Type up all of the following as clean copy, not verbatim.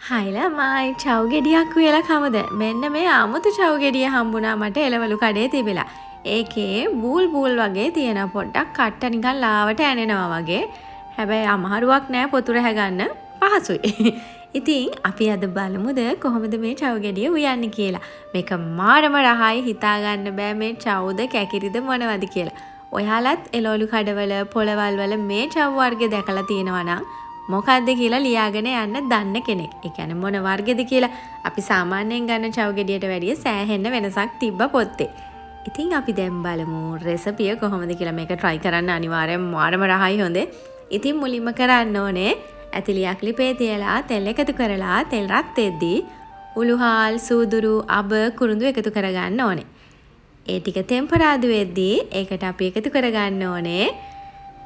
හයිලා මයි චව් ගෙඩියක් කියලා කමද මෙන්න මේ අමුතු චව් ගෙඩිය හම්බුණා මට එළවලු කඩේ තිබිලා. ඒකේ බූල් බූල් වගේ තියෙන පොඩ්ඩක් කට්ට නිකන් ලාවට ඇනෙනවා වගේ. හැබැයි අමාරුවක් නෑ පොතුර හැගන්න පහසුයි. ඉතින් අපි අද බලමුද කොහොමද මේ චව් ගෙඩිය උයන්නේ කියලා. මේක මාරම රහයි හිතාගන්න බෑ මේ චව්ද කැකිරිද මොනවද කියලා. ඔයාලත් එළවලු කඩවල පොළවල් වල මේ චව් වර්ගය දැකලා තියෙනවා නම් මොකක්ද කියලා ලියාගෙන යන්න දන්න කෙනෙක්. ඒ කියන්නේ මොන වර්ගෙද කියලා අපි සාමාන්‍යයෙන් ගන්න චව් ගෙඩියට වැඩිය සෑහෙන්න වෙනසක් තිබ්බ පොත්තේ. ඉතින් අපි දැන් බලමු රෙසිපිය කොහොමද කියලා. මේක try කරන්න අනිවාර්යෙන් මාරම රහයි හොඳේ. ඉතින් මුලින්ම කරන්න ඕනේ ඇතිලියක් ලිපේ තියලා තෙල් එකතු කරලා තෙල් රත් වෙද්දී උළුහාල් සූදුරු අබ කුරුඳු එකතු කරගන්න ඕනේ. ඒ ටික ටෙම්පරාදු වෙද්දී ඒකට අපි එකතු කරගන්න ඕනේ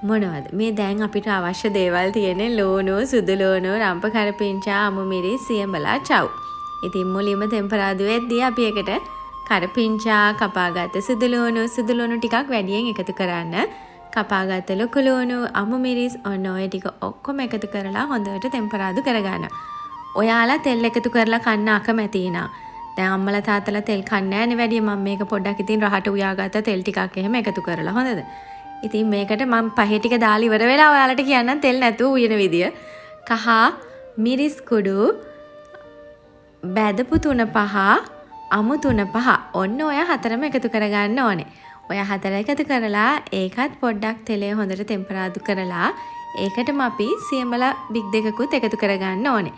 මොනවද මේ දැන් අපිට අවශ්‍ය දේවල් තියෙන්නේ ලෝණු සුදු ලෝණු රම්ප කරපිංචා අමු මිරිස් සියඹලා චව්. ඉතින් මුලින්ම ටෙම්පරාදු වෙද්දී අපි එකට කරපිංචා කපාගත්ත සුදු ලෝණු ටිකක් වැඩියෙන් එකතු කරන්න. කපාගත්ත ලොකු ලෝණු අමු මිරිස් ඔන්න ඔය ටික ඔක්කොම එකතු කරලා හොඳට ටෙම්පරාදු කරගන්න. ඔයාලා තෙල් එකතු කරලා කන්න අකමැති නා. දැන් අම්මලා තාත්තලා තෙල් කන්නේ නැහැනේ වැඩි. මම මේක පොඩ්ඩක් ඉතින් රහට උයාගත්ත තෙල් ටිකක් එහෙම එකතු කරලා හොඳද? ඉතින් මේකට මම පහේ ටික දාලා ඉවර වෙලා ඔයාලට කියන්නම් තෙල් නැතුව උයන විදිය. කහ මිරිස් කුඩු බැදපු 3-5 අමු 3-5 ඔන්න ඔය හතරම එකතු කරගන්න ඕනේ. ඔය හතර එකතු කරලා ඒකත් පොඩ්ඩක් තෙලේ හොඳට ටෙම්පරාදු කරලා ඒකටම අපි සියඹලා බිග් දෙකකුත් එකතු කරගන්න ඕනේ.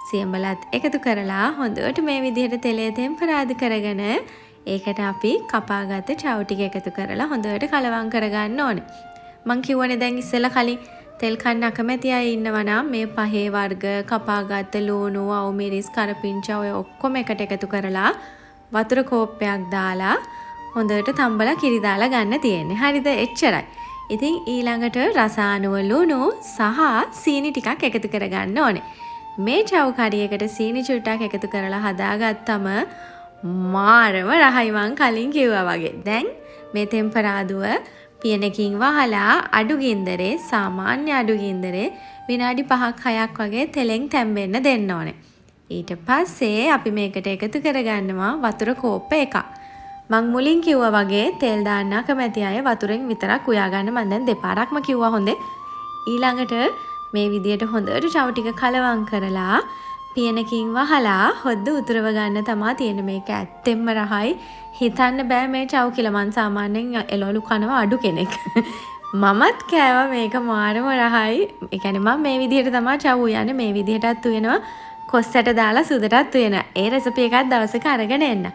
සියඹලත් එකතු කරලා හොඳට මේ විදිහට තෙලේ ටෙම්පරාදු කරගෙන ඒකට අපි කපාගත්ත චව් ටික එකතු කරලා හොඳට කලවම් කරගන්න ඕනේ. මං කිව්වනේ දැන් ඉස්සෙල්ලා කලින් තෙල් කන්න අකමැති අය ඉන්නවා නම් මේ පහේ වර්ග කපාගත්ත ලුණු අවු මිරිස් කරපිංචා ඔය ඔක්කොම එකට එකතු කරලා වතුර කෝප්පයක් දාලා හොඳට තම්බලා කිරි දාලා ගන්න තියෙන්නේ. හරිද? එච්චරයි. ඉතින් ඊළඟට රසායනික ලුණු සහ සීනි ටිකක් එකතු කරගන්න ඕනේ. මේ චව් කඩියකට සීනි චුට්ටක් එකතු කරලා හදාගත්තම මාරම රහයි මං කලින් කිව්වා වගේ. දැන් මේ ටෙම්පරාදුව පියනකින් වහලා අඩු ගින්දරේ සාමාන්‍ය අඩු ගින්දරේ විනාඩි 5ක් 6ක් වගේ තෙලෙන් තැම්බෙන්න දෙන්න ඕනේ. ඊට පස්සේ අපි මේකට එකතු කරගන්නවා වතුර කෝප්ප එකක්. මං මුලින් කිව්වා වගේ තෙල් දාන්න කැමති අය වතුරෙන් විතරක් උයා ගන්න. මං දැන් දෙපාරක්ම කිව්වා හොඳේ. ඊළඟට මේ විදියට හොඳට චව් ටික කලවම් කරලා පියනකින් වහලා හොද්ද උතුරව ගන්න තමයි තියෙන. මේක ඇත්තෙන්ම රහයි. හිතන්න බෑ මේ චව් කියලා. මං සාමාන්‍යයෙන් එළවලු කනවා අඩු කෙනෙක්. මමත් කෑවා මේක මාරම රහයි. ඒ කියන්නේ මම මේ විදිහට තමයි චව් උයන්නේ. මේ විදිහටත් උයනවා. කොස්සට දාලා සුදටත් උයනවා. ඒ රෙසිපි එකක් දවසක අරගෙන එන්න.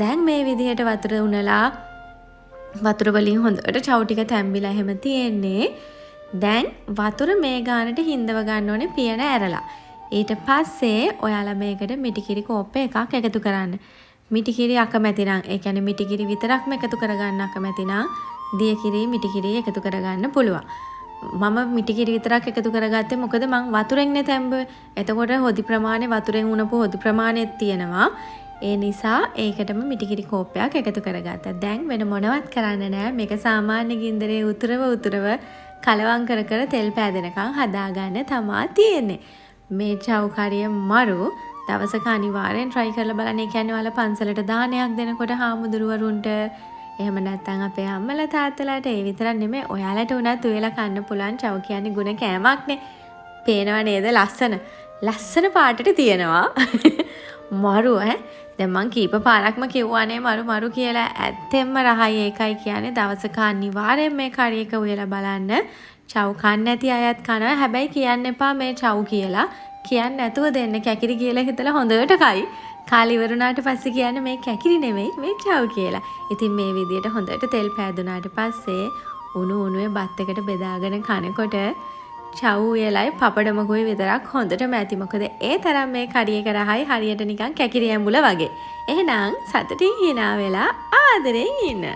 දැන් මේ විදිහට වතුර උනලා වතුර වලින් හොඳට චව් ටික තැම්බිලා එහෙම තියෙන්නේ. දැන් වතුර මේ ගානට හින්දව ගන්න ඕනේ පියන ඇරලා. ඊට පස්සේ ඔයාලා මේකට මිටිකිරි කෝප්ප එකක් එකතු කරන්න. මිටිකිරි අකමැති නම් ඒ කියන්නේ මිටිකිරි විතරක්ම එකතු කරගන්න අකමැති නම් දියකිරි මිටිකිරි එකතු කරගන්න පුළුවන්. මම මිටිකිරි විතරක් එකතු කරගත්තේ මොකද මං වතුරෙන්නේ තැම්බුවේ. එතකොට හොදි ප්‍රමාණය වතුරෙන් උනපු හොදි ප්‍රමාණයක් තියෙනවා. ඒ නිසා ඒකටම මිටිකිරි කෝප්පයක් එකතු කරගත්තා. දැන් වෙන මොනවත් කරන්න නෑ. මේක සාමාන්‍ය ගින්දරේ උතුරව කලවම් කර කර තෙල් පෑදෙනකන් හදාගන්න තමා තියෙන්නේ. මේ චව් කරිය මරු දවසක අනිවාර්යෙන් try කරලා බලන්න. ඒ කියන්නේ ඔයාලා පන්සලට දානයක් දෙනකොට හාමුදුරුවරුන්ට එහෙම නැත්නම් අපේ අම්මලා තාත්තලාට ඒ විතරක් නෙමෙයි ඔයාලට උනත් උයලා කන්න පුළුවන්. චව් කියන්නේ ගුණ කෑමක්නේ. පේනව නේද ලස්සන පාටට තියෙනවා. මරු දැන් මං කීප පාරක්ම කිව්වානේ මරු කියලා. ඇත්තෙන්ම රහයි. ඒකයි කියන්නේ දවසක අනිවාර්යෙන් මේ කරිය එක උයලා බලන්න. චව් කන්න නැති අයත් කනවා. හැබැයි කියන්න එපා මේ චව් කියලා. කියන්න නැතුව දෙන්න කැකිරි කියලා හිතලා හොඳට කයි. කාලි ඉවරුණාට පස්සේ කියන්න මේ කැකිරි නෙමෙයි මේ චව් කියලා. ඉතින් මේ විදියට හොඳට තෙල් පෑදුනාට පස්සේ උණුවේ බත් එකට බෙදාගෙන කනකොට චව් උයලයි පපඩමකුයි විතරක් හොඳටම ඇති. මොකද ඒ තරම් මේ කරිය එක රහයි. හරියට නිකන් කැකිරි ඇඹුල වගේ. එහෙනම් සතුටින් hina වෙලා ආදරෙන් ඉන්න.